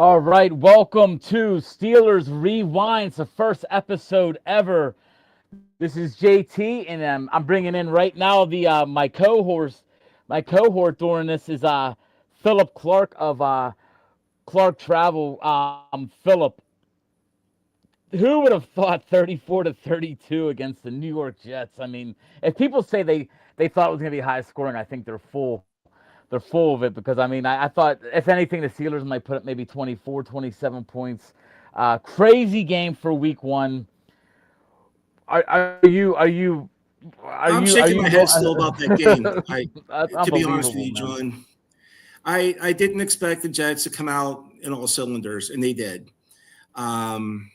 All right, welcome to Steelers Rewind. It's the first episode ever. This is JT, and I'm bringing in right now the my cohort. My cohort during this is Philip Clark of Clark Travel. Philip, who would have thought 34-32 against the New York Jets? I mean, if people say they thought it was going to be high scoring, I think they're full of it because I mean I thought if anything the Steelers might put up maybe 24, 27 points. Crazy game for week one. Are you I'm shaking my head still about that game. That's To be honest with unbelievable, you, man. John, I didn't expect the Jets to come out in all cylinders, and they did. Um,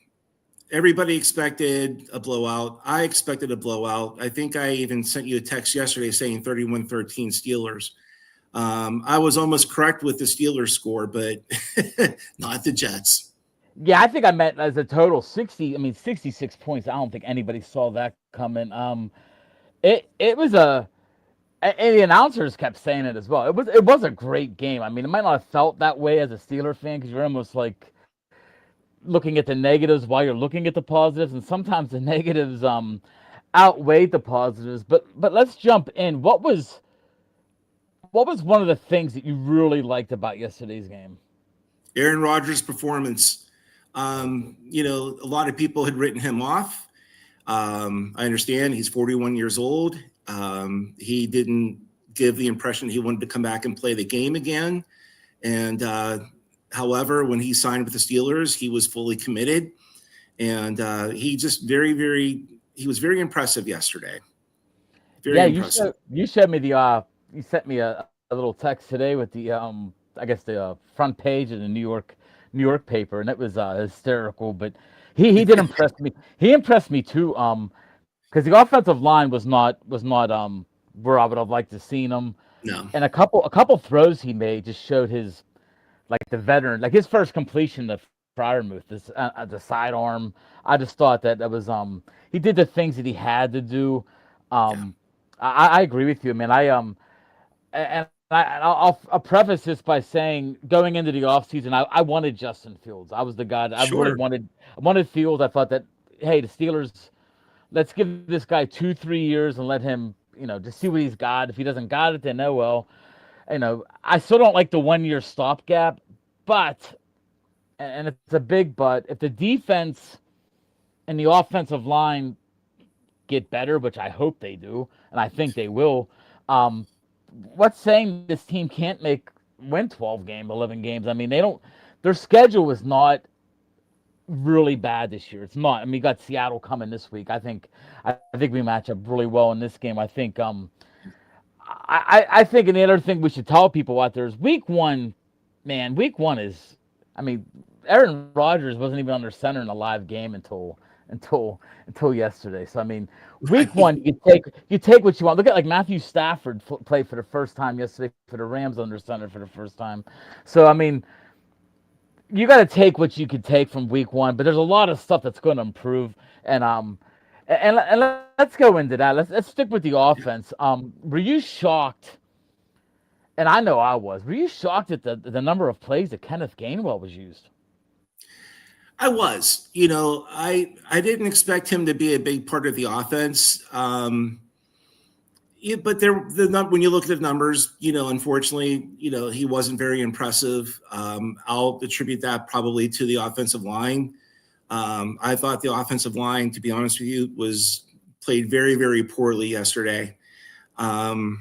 Everybody expected a blowout. I expected a blowout. I think I even sent you a text yesterday saying 31-13 Steelers. I was almost correct with the Steelers score, but not the Jets. Yeah, I think I meant as a total 60. I mean 66 points. I don't think anybody saw that coming. It was and the announcers kept saying it as well. It was a great game. I mean, it might not have felt that way as a Steeler fan because you're almost like looking at the negatives while you're looking at the positives, and sometimes the negatives outweigh the positives. But let's jump in. What was one of the things that you really liked about yesterday's game? Aaron Rodgers' performance. A lot of people had written him off. I understand he's 41 years old. He didn't give the impression he wanted to come back and play the game again. And however, when he signed with the Steelers, he was fully committed. And he just he was very impressive yesterday. Very Yeah, impressive. you showed me the you sent me a little text today with the I guess the front page of the New York paper, and it was hysterical. But he did impress me. He impressed me too. Because the offensive line was not where I would have liked to seen him, No. and a couple throws he made just showed his like the veteran, like his first completion, the Fryermuth, this the sidearm. I just thought that was he did the things that he had to do. Yeah. Um, I agree with you, man. I'll preface this by saying going into the offseason, I wanted Justin Fields. I was the guy that I really Sure. wanted Fields. I thought that hey, the Steelers, let's give this guy 2-3 years and let him just see what he's got. If he doesn't got it, then oh well. I still don't like the 1 year stopgap, but and it's a big but. If the defense and the offensive line get better, which I hope they do, and I think they will, um, what's saying this team can't win 11 games? I mean, they don't. Their schedule is not really bad this year. It's not. I mean, you got Seattle coming this week. I think we match up really well in this game. I think, and the other thing we should tell people out there is week one, man. Week one is, I mean, Aaron Rodgers wasn't even under center in a live game until yesterday. So I mean, week Right. one you take what you want. Look at like Matthew Stafford played for the first time yesterday for the Rams under center for the first time. So I mean, you got to take what you could take from week one, but there's a lot of stuff that's going to improve. And let's go into that. Let's stick with the offense. Were you shocked? And I know I was. Were you shocked at the number of plays that Kenneth Gainwell was used? I was. I didn't expect him to be a big part of the offense. Yeah, but when you look at the numbers, unfortunately, he wasn't very impressive. I'll attribute that probably to the offensive line. I thought the offensive line, to be honest with you, was played very, very poorly yesterday. And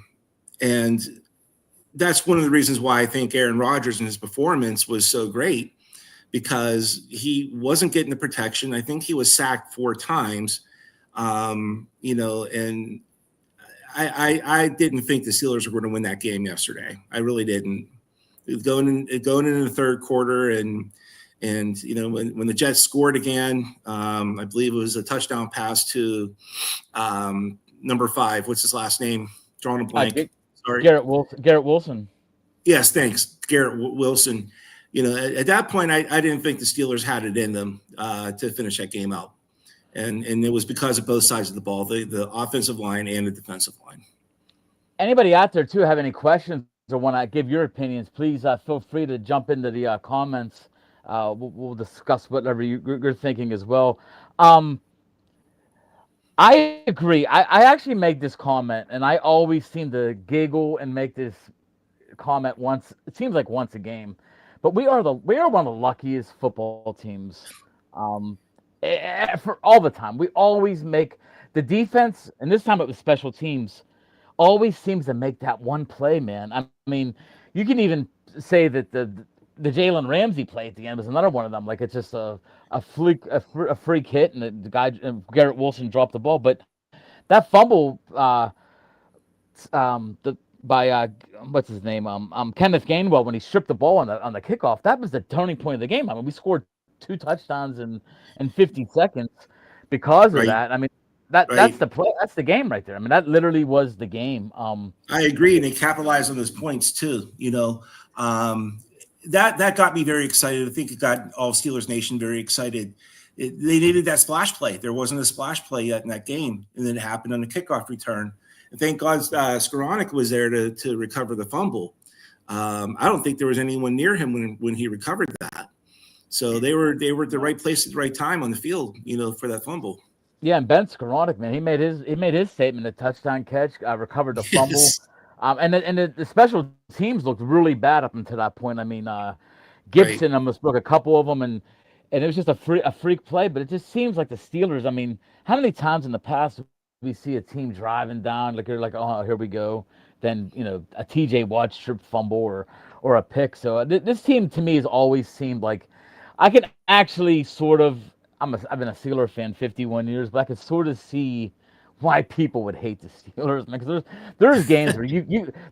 that's one of the reasons why I think Aaron Rodgers and his performance was so great because he wasn't getting the protection. I think he was sacked 4 times. And I didn't think the Steelers were going to win that game yesterday. I really didn't. Going into the third quarter and when the Jets scored again, I believe it was a touchdown pass to number 5. What's his last name? Drawing a blank. Sorry. Garrett Wilson. Yes, thanks, Garrett Wilson. At that point, I didn't think the Steelers had it in them to finish that game out. And it was because of both sides of the ball, the offensive line and the defensive line. Anybody out there too have any questions or want to give your opinions? Please feel free to jump into the comments we'll discuss whatever you're thinking as well. Um, I agree. I actually made this comment, and I always seem to giggle and make this comment once. It seems like once a game, but we are one of the luckiest football teams, um, for all the time. We always make the defense, and this time it was special teams. Always seems to make that one play, man. I mean, you can even say that the Jalen Ramsey play at the end was another one of them. Like it's just a freak hit, and the guy Garrett Wilson dropped the ball. But that fumble, the by what's his name, Kenneth Gainwell, when he stripped the ball on the kickoff, that was the turning point of the game. I mean, we scored 2 touchdowns in 50 seconds because of Right. that. I mean, that's Right. the play. That's the game right there. I mean, that literally was the game. I agree, and they capitalized on those points too. That got me very excited. I think it got all Steelers Nation very excited. They needed that splash play. There wasn't a splash play yet in that game, and then it happened on the kickoff return. And thank God Skoranek was there to recover the fumble. I don't think there was anyone near him when he recovered that. So they were at the right place at the right time on the field, for that fumble. Yeah, and Ben Skoranek, man, he made his statement, a touchdown catch, recovered the fumble. Yes. The special teams looked really bad up until that point. I mean, Gibson almost broke a couple of them, and it was just a freak play. But it just seems like the Steelers. I mean, how many times in the past we see a team driving down, like you're like, oh, here we go. Then a T.J. Watt strip fumble or a pick. So this team to me has always seemed like I can actually sort of. I've been a Steeler fan 51 years, but I could sort of see why people would hate the Steelers, because there's games where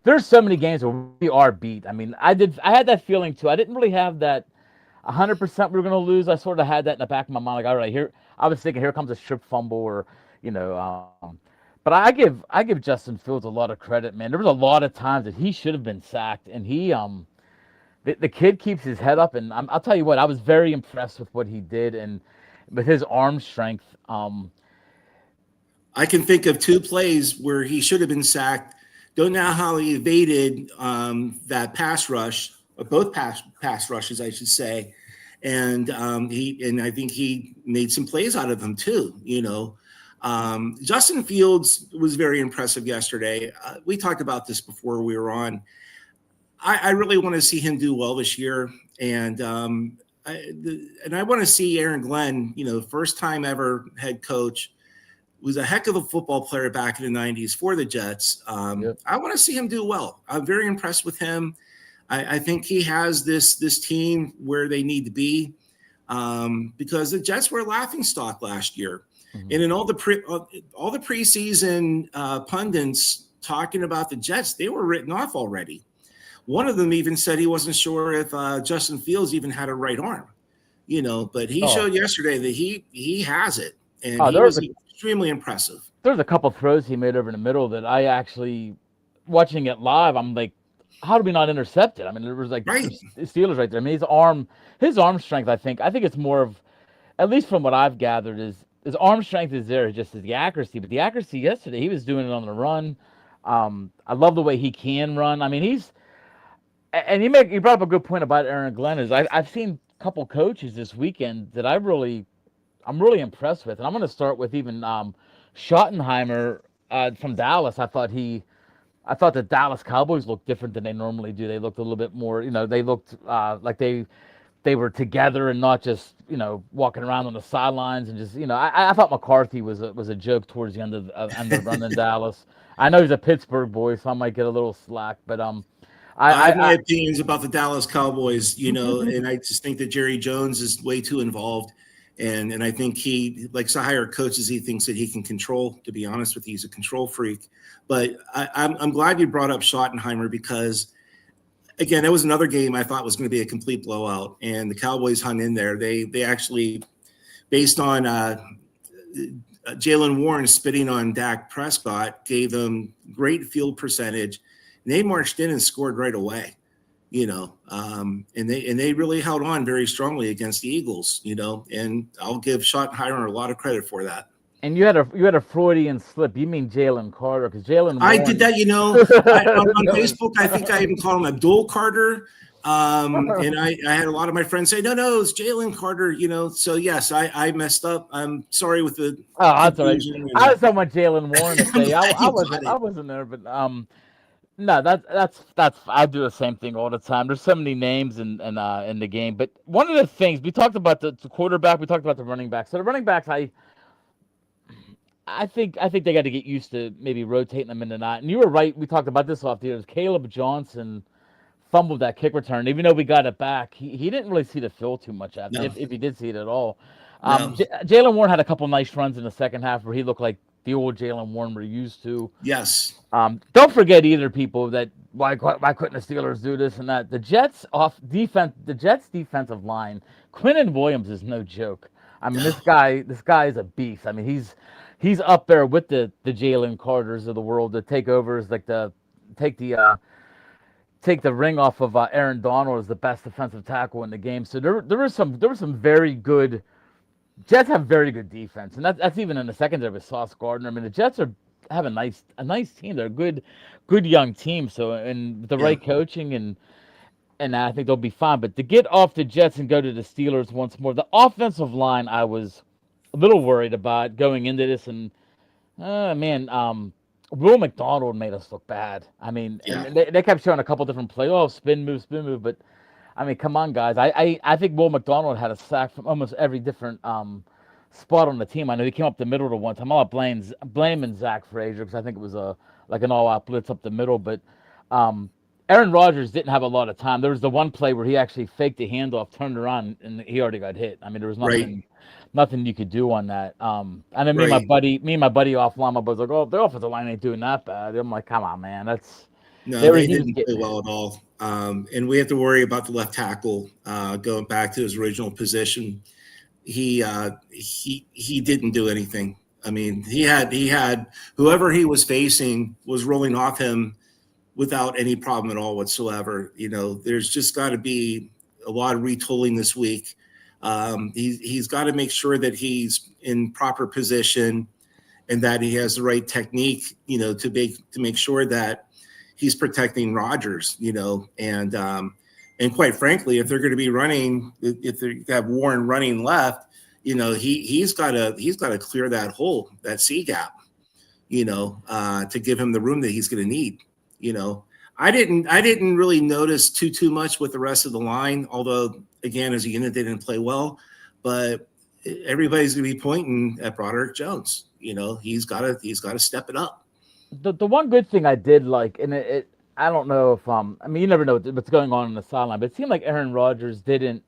there's so many games where we are beat. I mean, I had that feeling too. I didn't really have that 100% we were going to lose. I sort of had that in the back of my mind, like, all right, I was thinking, here comes a strip fumble, or but I give Justin Fields a lot of credit, man. There was a lot of times that he should have been sacked, and the kid keeps his head up, and I'll tell you what, I was very impressed with what he did, and with his arm strength. I can think of 2 plays where he should have been sacked. Don't know how he evaded that pass rush, or both pass rushes, I should say, and I think he made some plays out of them too. Justin Fields was very impressive yesterday. We talked about this before we were on. I really want to see him do well this year, and I want to see Aaron Glenn, first time ever head coach, was a heck of a football player back in the 90s for the Jets. Yep. I want to see him do well. I'm very impressed with him. I think he has this team where they need to be, because the Jets were a laughingstock last year. Mm-hmm. And in all the preseason pundits talking about the Jets, they were written off already. One of them even said he wasn't sure if Justin Fields even had a right arm, but he showed yesterday that he has it, and he was extremely impressive. There's a couple throws he made over in the middle that I actually, watching it live, I'm like, how did we not intercept it? I mean, there was like Steelers right there. I mean, his arm strength, I think it's more of, at least from what I've gathered, is his arm strength is there, just as the accuracy. But the accuracy yesterday, he was doing it on the run. I love the way he can run. I mean, and you brought up a good point about Aaron Glenn. Is I've seen a couple coaches this weekend that I'm really impressed with, and I'm going to start with even Schottenheimer from Dallas. I thought the Dallas Cowboys looked different than they normally do. They looked a little bit more, they looked like they were together and not just walking around on the sidelines and just I thought McCarthy was a joke towards the end of the run in Dallas. I know he's a Pittsburgh boy, so I might get a little slack, but I have my opinions about the Dallas Cowboys, and I just think that Jerry Jones is way too involved. And I think he likes to hire coaches he thinks that he can control. To be honest with you, he's a control freak. But I'm glad you brought up Schottenheimer, because, again, that was another game I thought was going to be a complete blowout. And the Cowboys hung in there. They actually, based on Jaylen Warren spitting on Dak Prescott, gave them great field percentage. And they marched in and scored right away, and they really held on very strongly against the Eagles, and I'll give Schottenheimer a lot of credit for that. And you had a Freudian slip. You mean Jalen Carter, because Jalen Warren. I did that, on Facebook. I think I even called him Abdul Carter And I had a lot of my friends say, no, it's Jalen Carter, So yes, I messed up. I'm sorry with the Oh, that's all right. confusion. I And was talking about Jalen Warren to I'm say glad you got I it. wasn't there, but no, that's I do the same thing all the time. There's so many names in the game, but one of the things we talked about the quarterback, we talked about the running back. So the running backs, I think they got to get used to maybe rotating them into not. And you were right. We talked about this off the air. Caleb Johnson fumbled that kick return. Even though we got it back, he didn't really see the field too much after, No, if he did see it at all. no, Jalen Warren had a couple nice runs in the second half where he looked like the old Jalen Warren we're used to. yes, Don't forget either, people, that why couldn't the Steelers do this and that? The Jets defensive line, Quinnen Williams is no joke. I mean, this guy is a beast. I mean, he's up there with the Jalen Carters of the world to take over as like take the take the ring off of Aaron Donald as the best defensive tackle in the game. So there was some very good. Jets have very good defense, and that's even in the secondary with Sauce Gardner. I mean, the Jets have a nice team. They're a good young team. So, and with the yeah, right coaching and I think they'll be fine. But to get off the Jets and go to the Steelers once more, the offensive line I was a little worried about going into this, and man, Will McDonald made us look bad. I mean, yeah. and they kept showing a couple different plays. Oh, spin move, but I mean, come on, guys. I think Will McDonald had a sack from almost every different spot on the team. I know he came up the middle to one time. I'm not blaming Zach Frazier because I think it was like an all-out blitz up the middle. But Aaron Rodgers didn't have a lot of time. There was the one play where he actually faked the handoff, turned around, and he already got hit. I mean, there was Right, nothing you could do on that. And then right. me and my buddy offline, my buddy's like, "Oh, the offensive line ain't doing that bad." I'm like, "Come on, man, that's." No, They were they he was didn't play getting well hit. at all. And we have to worry about the left tackle going back to his original position. He didn't do anything. I mean, he had whoever he was facing was rolling off him without any problem at all whatsoever. There's just got to be a lot of retooling this week. He's got to make sure that he's in proper position and that he has the right technique, to make sure that he's protecting Rodgers, and quite frankly, if they're going to be running, if they have Warren running left, he's got to clear that hole, that C gap, to give him the room that he's going to need. I didn't really notice too much with the rest of the line, although again, as a unit, they didn't play well, but everybody's going to be pointing at Broderick Jones. He's got to step it up. The one good thing I did like, and I don't know if I mean, you never know what's going on in the sideline, but it seemed like Aaron Rodgers didn't.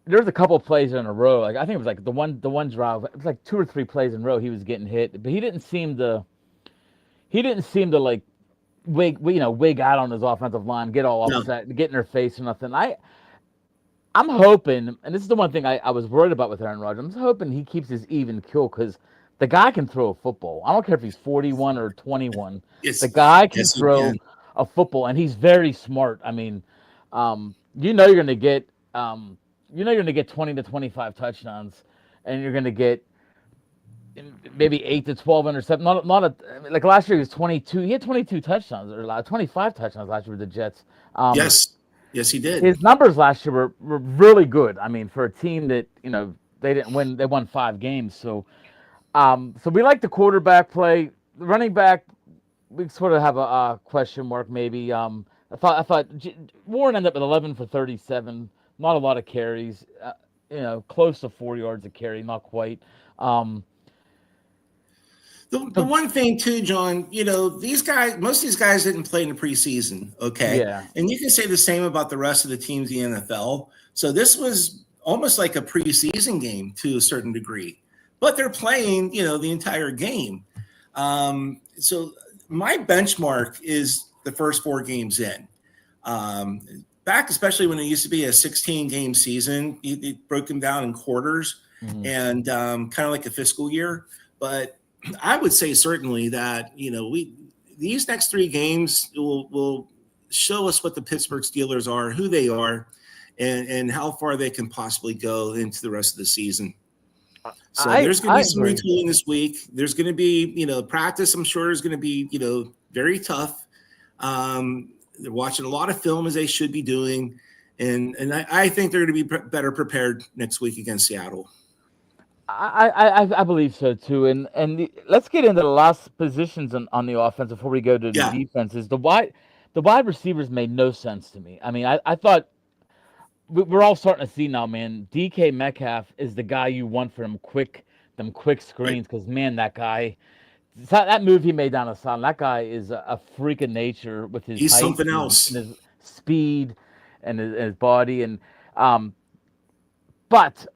There was a couple of plays in a row, like I think it was like the one drive, it was like 2 or 3 plays in a row he was getting hit, but he didn't seem to like wig out on his offensive line, get all No, upset, get in their face or nothing. I'm hoping, and this is the one thing I was worried about with Aaron Rodgers. I'm hoping he keeps his even keel because the guy can throw a football. I don't care if he's 41 or 21. The yes, guy can yes, he throw can. a football, and he's very smart. I mean, you know you're going to get 20 to 25 touchdowns, and you're going to get maybe 8 to 12 interceptions. Like last year he was 22. He had 22 touchdowns or 25 touchdowns last year with the Jets. Yes, yes, he did. His numbers last year were really good. I mean, for a team that they didn't win, they won 5 games. So we like the quarterback play. The running back, we sort of have a question mark maybe. I thought Warren ended up with 11 for 37. Not a lot of carries. Close to 4 yards a carry, not quite. The one thing too, John, these guys, most of these guys didn't play in the preseason, okay? Yeah. And you can say the same about the rest of the teams in the NFL. So this was almost like a preseason game to a certain degree, but they're playing, the entire game. So my benchmark is the first 4 games in. Back, especially when it used to be a 16-game season, it broke them down in quarters and kind of like a fiscal year. But I would say certainly that these next 3 games will show us what the Pittsburgh Steelers are, who they are, and how far they can possibly go into the rest of the season. So there's going to be some agree. retooling this week. There's going to be practice. I'm sure is going to be very tough. They're watching a lot of film as they should be doing, and I think they're going to be better prepared next week against Seattle. I believe so too. Let's get into the last positions on the offense before we go to the defenses. The wide receivers made no sense to me. I mean, I thought we're all starting to see now, man. DK Metcalf is the guy you want for them quick screens, because man, that move he made down the sideline, that guy is a freak of nature with his He's height something else, and his speed and his body, and but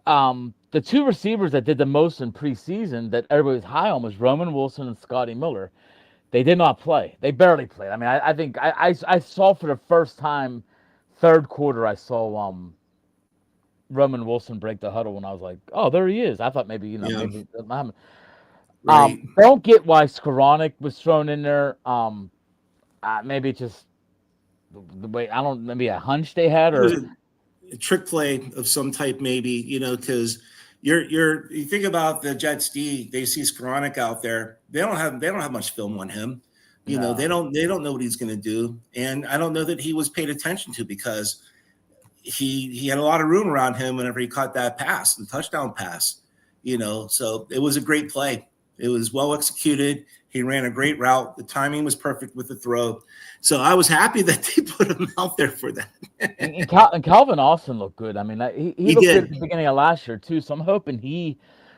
the two receivers that did the most in preseason that everybody was high on was Roman Wilson and Scotty Miller. They did not play. They barely played. I mean, I think I saw for the first time, third quarter, I saw Roman Wilson break the huddle, and I was like, oh, there he is. I thought maybe maybe right. Don't get why Skoranek was thrown in there. Maybe just the way, maybe a hunch they had, or a trick play of some type, maybe, because you think about the Jets D, they see Skoranek out there. They don't have much film on him. They don't know what he's going to do. And I don't know that he was paid attention to, because he had a lot of room around him whenever he caught that pass, the touchdown pass, so it was a great play. It was well executed. He ran a great route. The timing was perfect with the throw. So I was happy that they put him out there for that. and Calvin Austin looked good. I mean, he looked good at the beginning of last year too. So I'm hoping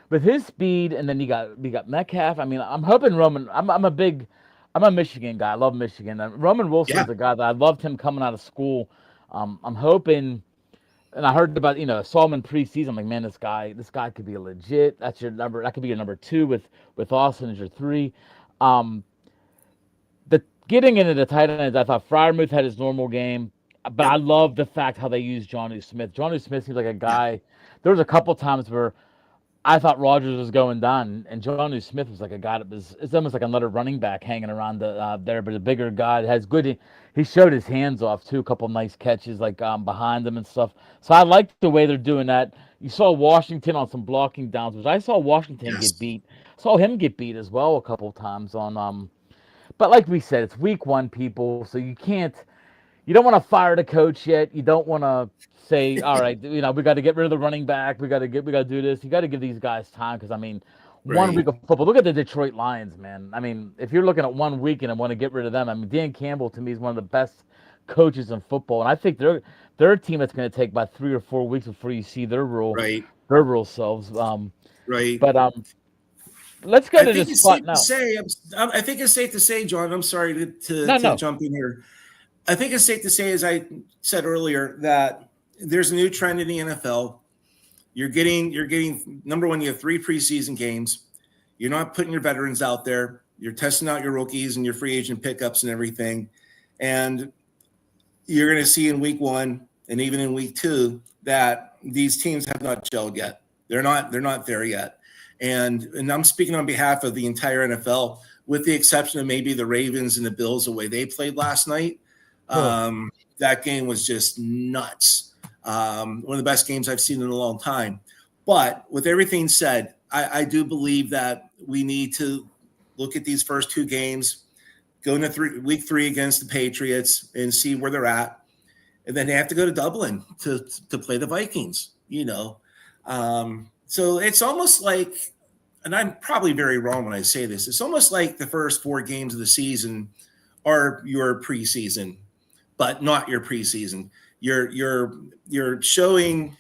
with his speed, and then you got Metcalf. I mean, I'm hoping Roman. I'm a Michigan guy. I love Michigan. Roman Wilson is a guy that I loved him coming out of school. I'm hoping. And I heard about, saw him in preseason. I'm like, man, this guy could be a legit. That's your number. That could be your number 2 with Austin as your 3. Getting into the tight ends, I thought Freiermuth had his normal game, but I love the fact how they used Jonnu Smith. Jonnu Smith seems like a guy. There was a couple times where I thought Rodgers was going down, and Jonnu Smith was like a guy it's almost like another running back hanging around there, but a bigger guy that has good. He showed his hands off too, a couple nice catches like behind him and stuff. So I like the way they're doing that. You saw Washington on some blocking downs, which I saw Washington get beat. Saw him get beat as well a couple times on But like we said, it's week 1, people, so you don't want to fire the coach yet. You don't want to say, all right, we got to get rid of the running back. We got to do this. You got to give these guys time, because 1 week of football. Look at the Detroit Lions, man. I mean, if you're looking at 1 week and want to get rid of them, Dan Campbell to me is one of the best coaches in football, and I think they're a team that's going to take about 3 or 4 weeks before you see their real selves. But let's go to this spot now. I think it's safe to say, John. I'm sorry to jump in here. I think it's safe to say, as I said earlier, that there's a new trend in the NFL. You're getting number one, you have 3 preseason games. You're not putting your veterans out there. You're testing out your rookies and your free agent pickups and everything. And you're going to see in week 1 and even in week 2 that these teams have not gelled yet. They're not there yet. And I'm speaking on behalf of the entire NFL, with the exception of maybe the Ravens and the Bills, the way they played last night. That game was just nuts. One of the best games I've seen in a long time. But with everything said, I do believe that we need to look at these first 2 games, go into week 3 against the Patriots and see where they're at. And then they have to go to Dublin to play the Vikings, So it's almost like, and I'm probably very wrong when I say this, it's almost like the first 4 games of the season are your preseason, but not your preseason. You're showing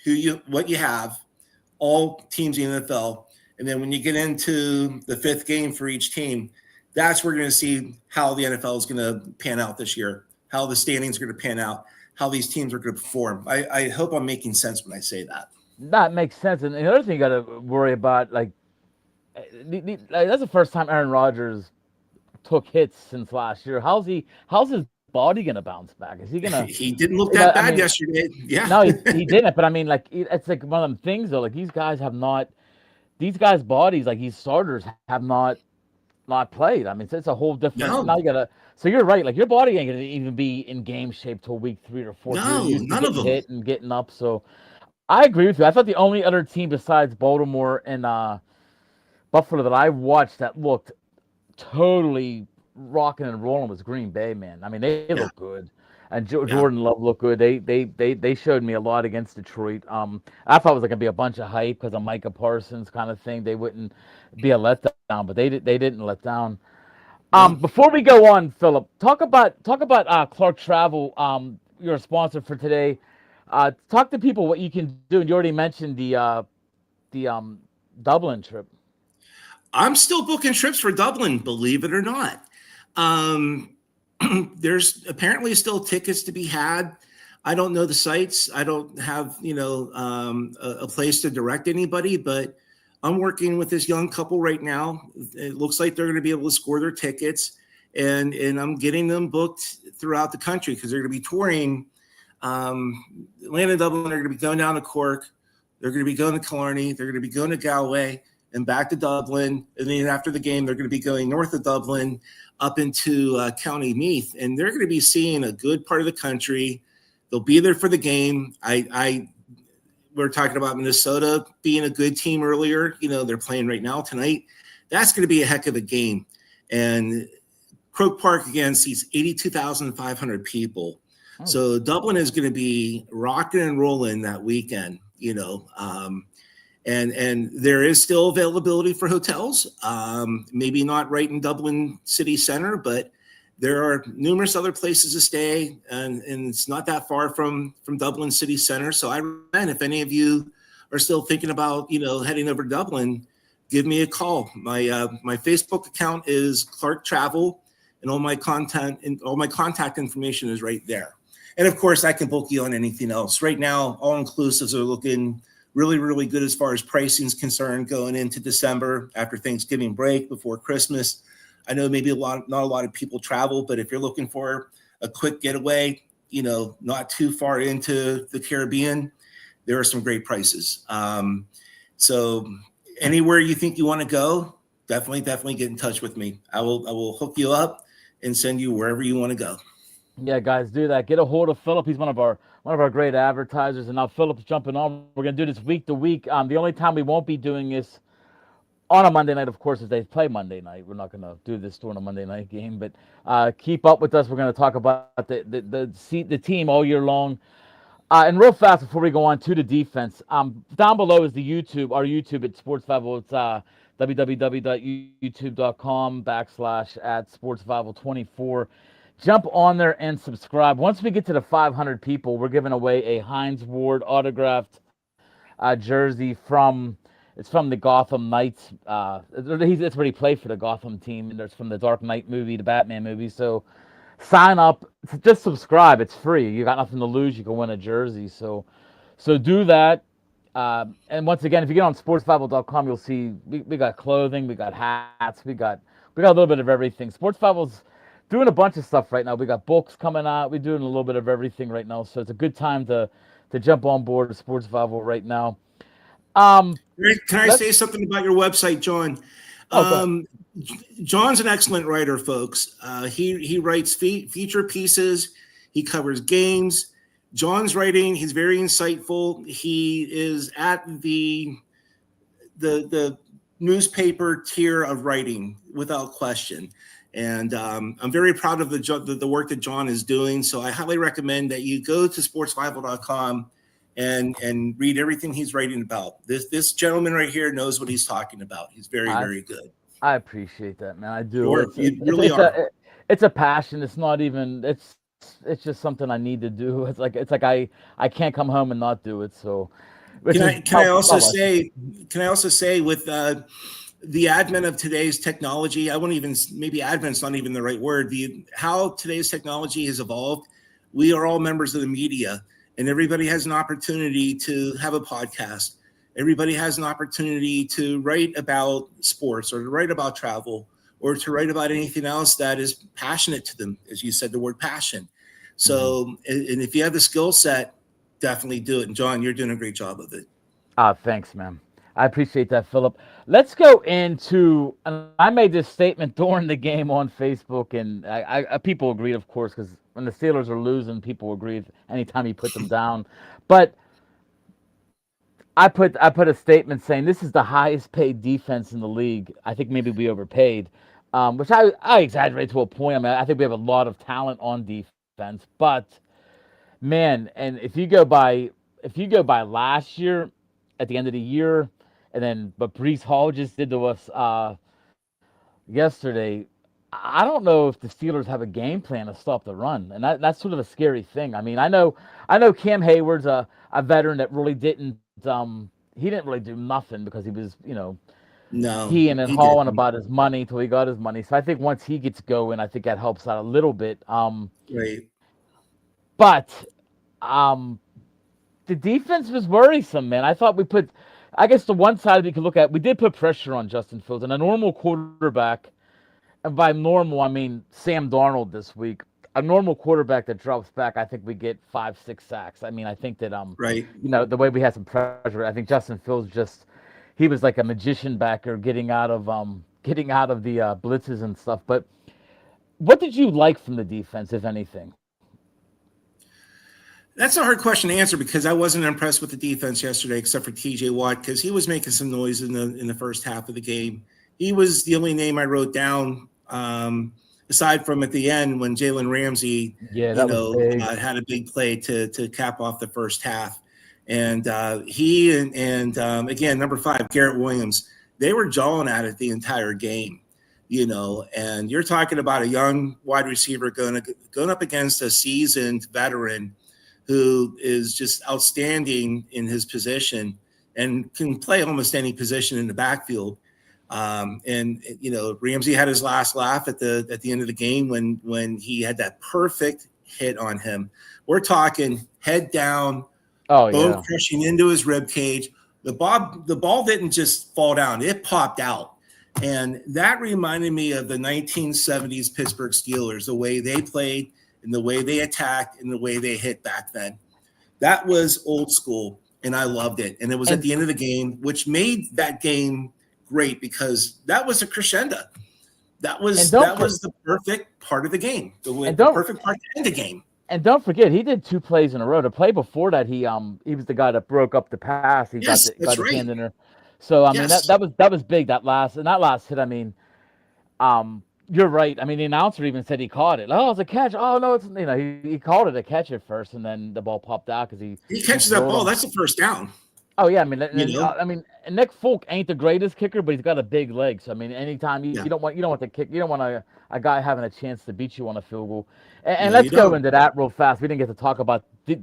what you have, all teams in the NFL, and then when you get into the 5th game for each team, that's where we're going to see how the NFL is going to pan out this year, how the standings are going to pan out, how these teams are going to perform. I hope I'm making sense when I say that. That makes sense. And the other thing you got to worry about, that's the first time Aaron Rodgers took hits since last year. How's his body going to bounce back? Is he going to? He didn't look that bad yesterday. Yeah. No, he didn't. But it's like one of them things though. Like these guys' bodies, like these starters, have not played. It's a whole different. No. Now you gotta. So you're right. Like your body ain't gonna even be in game shape till week 3 or 4. No, none of them. Hit and getting up. So I agree with you. I thought the only other team besides Baltimore and Buffalo that I watched that looked totally rocking and rolling was Green Bay, man. I mean, they Yeah, look good, and yeah. Jordan Love looked good. They showed me a lot against Detroit. I thought it was like gonna be a bunch of hype because of Micah Parsons kind of thing. They wouldn't be a letdown, but they didn't let down. No. Before we go on, Philip, talk about Clark Travel. You're a sponsor for today. Talk to people what you can do. And you already mentioned the Dublin trip. I'm still booking trips for Dublin, believe it or not. Um, there's apparently still tickets to be had. I don't know the sites. I don't have, a place to direct anybody, but I'm working with this young couple right now. It looks like they're going to be able to score their tickets, and I'm getting them booked throughout the country because they're going to be touring. Atlanta and Dublin are going to be going down to Cork. They're going to be going to Killarney. They're going to be going to Galway and back to Dublin. And then after the game, they're going to be going north of Dublin up into County Meath. And they're going to be seeing a good part of the country. They'll be there for the game. We were talking about Minnesota being a good team earlier. They're playing right now tonight. That's going to be a heck of a game. And Croke Park, again, seats 82,500 people. Oh. So Dublin is going to be rocking and rolling that weekend, and there is still availability for hotels. Maybe not right in Dublin city center, but there are numerous other places to stay, and it's not that far from Dublin city center. So I recommend, if any of you are still thinking about, heading over to Dublin, give me a call. My Facebook account is Clark Travel, and all my contact information is right there. And of course, I can book you on anything else. Right now, all inclusives are looking really, really good as far as pricing is concerned going into December after Thanksgiving break, before Christmas. I know maybe not a lot of people travel, but if you're looking for a quick getaway, not too far into the Caribbean, there are some great prices. So anywhere you think you want to go, definitely get in touch with me. I will hook you up and send you wherever you want to go. Yeah, guys, do that. Get a hold of Philip. He's one of our great advertisers. And now Philip's jumping on. We're gonna do this week to week. The only time we won't be doing this on a Monday night, of course, is they play Monday night. We're not gonna do this during a Monday night game, but keep up with us. We're gonna talk about the team all year long. And real fast before we go on to the defense, down below is the YouTube, our YouTube at Sports Bible. It's www.youtube.com/@sportsbible24. Jump on there and subscribe. Once we get to the 500 people, we're giving away a Hines Ward autographed jersey from the Gotham Knights. That's where he played for the Gotham team, and it's from the Dark Knight movie, the Batman movie. So sign up, just subscribe. It's free. You got nothing to lose. You can win a jersey. So do that. And once again, if you get on sportsbible.com, you'll see we got clothing, we got hats, we got a little bit of everything. Sports Bible's doing a bunch of stuff right now. We got books coming out. We're doing a little bit of everything right now. So it's a good time to jump on board with Sports Bible right now. Can I say something about your website, John? John's an excellent writer, folks. He writes feature pieces. He covers games. John's writing, he's very insightful. He is at the newspaper tier of writing, without question. And I'm very proud of the work that John is doing. So I highly recommend that you go to sportsbible.com and read everything he's writing about. This gentleman right here knows what he's talking about. He's very, very good. I appreciate that, man. I do. You really are. It's a passion. It's not even. It's just something I need to do. It's like I can't come home and not do it. So can I also say with the advent of today's technology, maybe advent's not even the right word. How today's technology has evolved, we are all members of the media, and everybody has an opportunity to have a podcast. Everybody has an opportunity to write about sports, or to write about travel, or to write about anything else that is passionate to them, as you said, the word passion. So, and if you have the skill set, definitely do it. And John, you're doing a great job of it. Thanks, man. I appreciate that, Philip. Let's go into, and I made this statement during the game on Facebook, and I people agreed, of course, because when the Steelers are losing, people agree anytime you put them down. But I put a statement saying this is the highest paid defense in the league. I think maybe we overpaid, which I exaggerate to a point. I mean, I think we have a lot of talent on defense, but man, and if you go by last year at the end of the year, and then what Brees Hall just did to us yesterday, I don't know if the Steelers have a game plan to stop the run, and that's sort of a scary thing. I mean, I know Cam Hayward's a veteran that really didn't he didn't really do nothing because he was No, he and then he hauling didn't. about his money till he got his money. So I think once he gets going, I think that helps out a little bit. Right. But um, the defense was worrisome, man. I thought we put, I guess the one side we could look at, we did put pressure on Justin Fields and a normal quarterback. And by normal, I mean Sam Darnold this week. A normal quarterback that drops back, I think we get 5, 6 sacks. I mean, I think that Right. the way we had some pressure, I think Justin Fields just he was like a magician backer getting out of the blitzes and stuff. But what did you like from the defense, if anything? That's a hard question to answer because I wasn't impressed with the defense yesterday, except for TJ Watt, because he was making some noise in the first half of the game. He was the only name I wrote down, aside from at the end when Jalen Ramsey, Yeah, that was big. had a big play to cap off the first half. And he and again, number 5, Garrett Williams, they were jawing at it the entire game, and you're talking about a young wide receiver going up against a seasoned veteran who is just outstanding in his position and can play almost any position in the backfield. And Ramsey had his last laugh at the end of the game when he had that perfect hit on him. We're talking head down, Oh bone yeah. crushing into his rib cage. The ball didn't just fall down; it popped out, and that reminded me of the 1970s Pittsburgh Steelers, the way they played and the way they attacked and the way they hit back then. That was old school, and I loved it. And it was at And the end of the game, which made that game great because that was a crescendo. That and was don't that for, was the perfect part of the game, and the don't perfect part to end the game. and don't forget he did 2 plays in a row. The play before that he was the guy that broke up the pass. He Yes, got that's his right. hand in there. So I mean Yes, that was big that last hit. I mean you're right. I mean, the announcer even said he caught it. Oh, it's a catch. Oh no, he called it a catch at first, and then the ball popped out because he he catches that drilled ball. him. That's the first down. Oh yeah, I mean, and, You then, know, I mean, and Nick Folk ain't the greatest kicker, but he's got a big leg. So I mean, anytime yeah, you don't want the kick, you don't want a guy having a chance to beat you on a field goal. And no, you let's go don't. into that real fast. We didn't get to talk about the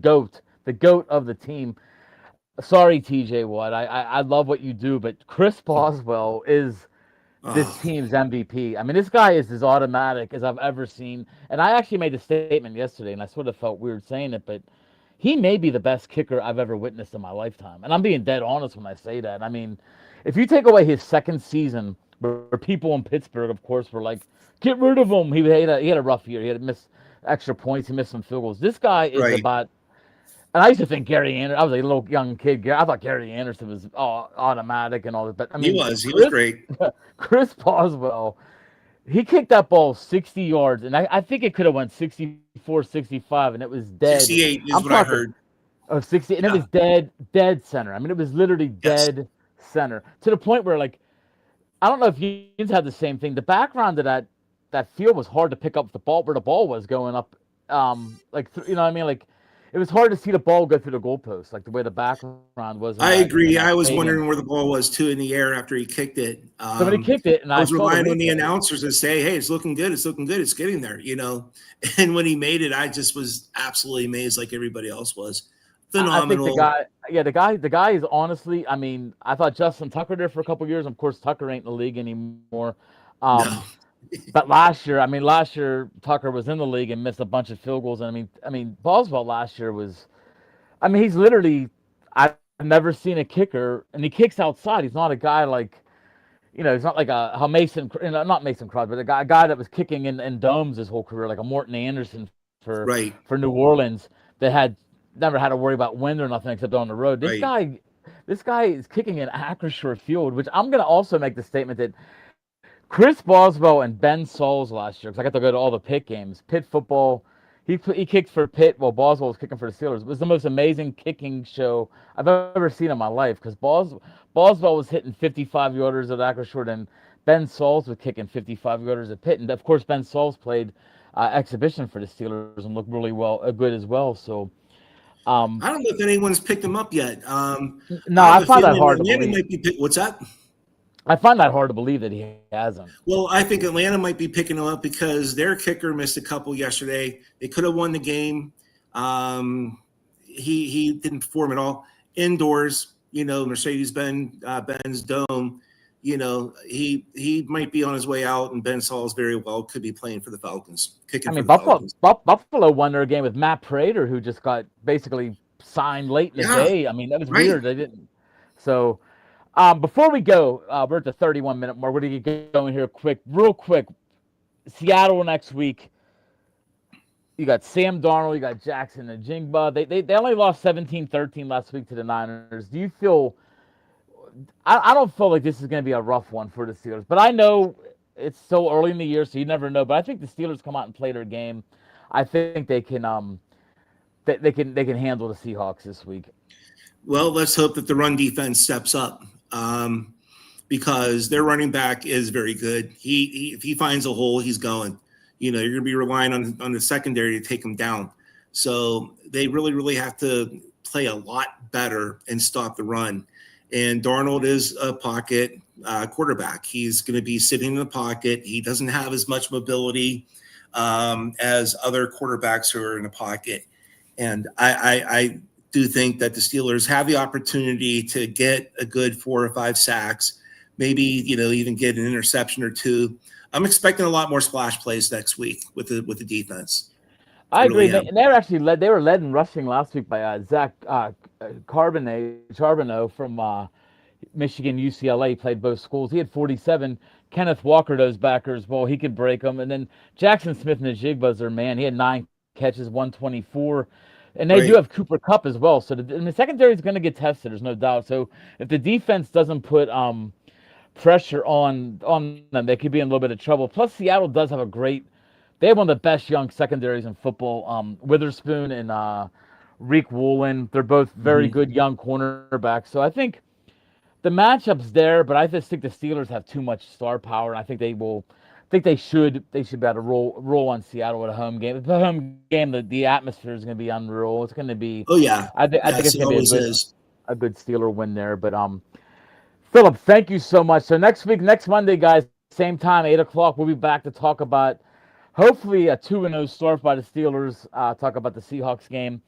goat of the team. Sorry, TJ Watt. I love what you do, but Chris Boswell is this Oh, team's MVP. I mean, this guy is as automatic as I've ever seen. And I actually made a statement yesterday, and I sort of felt weird saying it, but he may be the best kicker I've ever witnessed in my lifetime. And I'm being dead honest when I say that. I mean, if you take away his second season, where people in Pittsburgh, of course, were like, get rid of him. He had a rough year. He had to miss extra points. He missed some field goals. This guy is right. about and I used to think Gary Anderson. I was a little young kid. I thought Gary Anderson was automatic and all that. But I He mean, was. He was great. Chris Boswell, he kicked that ball 60 yards, and I think it could have went 64, 65, and it was dead. 68 is I'm what I talking heard. 60, and it Yeah. was dead center. I mean, it was literally Yes. dead center to the point where, like, I don't know if you had the same thing. The background of that field was hard to pick up the ball where the ball was going up. You know what I mean? Like, it was hard to see the ball go through the goalpost, like the way the background was I in agree. that I was stadium. wondering where the ball was too in the air after he kicked it. So when he kicked it, and I I was saw the relying on the replay, announcers to say, "Hey, it's looking good. It's looking good. It's getting there." And when he made it, I just was absolutely amazed, like everybody else was. I think Phenomenal. the guy is honestly. I mean, I thought Justin Tucker there for a couple years. Of course, Tucker ain't in the league anymore. No. Um, but last year Tucker was in the league and missed a bunch of field goals. And I mean, Boswell last year was. I mean, he's literally. I've never seen a kicker, and he kicks outside. He's not a guy like. He's not like how Mason, not Mason Crosby, but a guy that was kicking in domes his whole career, like a Morton Anderson for Right. New Orleans, that had never had to worry about wind or nothing except on the road. Right. This guy is kicking in Acrisure Field, which I'm gonna also make the statement that Chris Boswell and Ben Sauls last year, because I got to go to all the Pitt games, Pitt football. He kicked for Pitt while Boswell was kicking for the Steelers. It was the most amazing kicking show I've ever seen in my life because Boswell was hitting 55 yarders at Acrisure, and Ben Sauls was kicking 55-yarders at Pitt, and of course Ben Sauls played exhibition for the Steelers and looked really good as well. So I don't know if anyone's picked him up yet. no, I I have a find that feeling hard to Atlanta believe. might be what's that? I find that hard to believe that he hasn't. Well, I think Atlanta might be picking him up because their kicker missed a couple yesterday. They could have won the game. He didn't perform at all indoors. Mercedes-Benz Dome. He might be on his way out, and Ben Sauls very well could be playing for the Falcons. Buffalo won their game with Matt Prater, who just got basically signed late in the day. I mean, that was weird. They didn't. So. Before we go, we're at the 31-minute mark. We're going to get going here real quick. Seattle next week. You got Sam Darnold, you got Jackson Njigba. They only lost 17-13 last week to the Niners. Do you feel I don't feel like this is going to be a rough one for the Steelers, but I know it's so early in the year, so you never know. But I think the Steelers come out and play their game. I think they can they can handle the Seahawks this week. Well, let's hope that the run defense steps up. Because their running back is very good. If he finds a hole, he's going. You're going to be relying on the secondary to take him down. So they really, really have to play a lot better and stop the run. And Darnold is a pocket quarterback. He's going to be sitting in the pocket. He doesn't have as much mobility as other quarterbacks who are in the pocket. And I do think that the Steelers have the opportunity to get a good 4 or 5 sacks, maybe, even get an interception or two. I'm expecting a lot more splash plays next week with the defense. I agree. And they were actually they were led in rushing last week by Zach Charbonneau from Michigan, UCLA. He played both schools. He had 47. Kenneth Walker, those backers, well, he could break them. And then Jackson Smith-Njigba is their man. He had 9 catches, 124. And they do have Cooper Kupp as well. So the secondary is going to get tested. There's no doubt. So if the defense doesn't put pressure on them, they could be in a little bit of trouble. Plus, Seattle does have they have one of the best young secondaries in football. Witherspoon and Reek Woolen. They're both very good young cornerbacks. So I think the matchup's there, but I just think the Steelers have too much star power, and I think they should be able to roll on Seattle at a home game. The home game, the atmosphere is going to be unreal. It's going to be. Oh yeah, I think it's going to be a good Steeler win there. But Philip, thank you so much. So next Monday, guys, same time, 8:00, we'll be back to talk about hopefully a 2-0 start by the Steelers. Talk about the Seahawks game.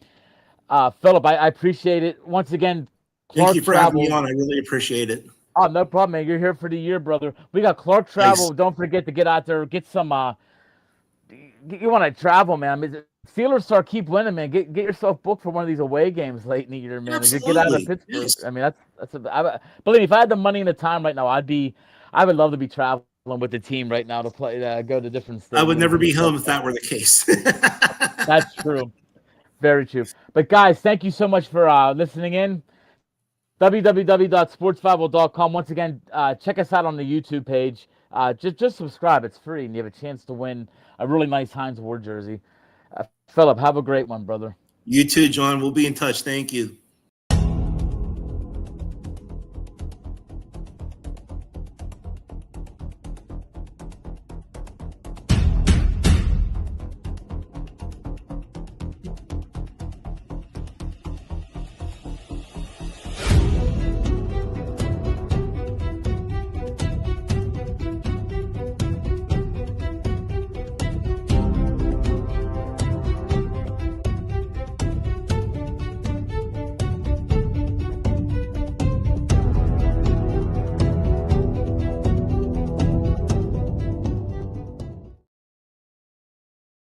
Philip, I appreciate it once again. Thank you for having me on. I really appreciate it. Oh, no problem, man. You're here for the year, brother. We got Clark Travel. Thanks. Don't forget to get out there, get some. You want to travel, man. I mean, Steelers keep winning, man. Get yourself booked for one of these away games late in the year, man. Absolutely. Get out of Pittsburgh. Yes. I mean, believe me, if I had the money and the time right now, I would love to be traveling with the team right now to play, go to different states. I would never be home if that were the case. That's true. Very true. But guys, thank you so much for listening in. www.sportsbible.com. Once again, check us out on the YouTube page. Just subscribe. It's free, and you have a chance to win a really nice Heinz Ward jersey. Philip, have a great one, brother. You too, John. We'll be in touch. Thank you.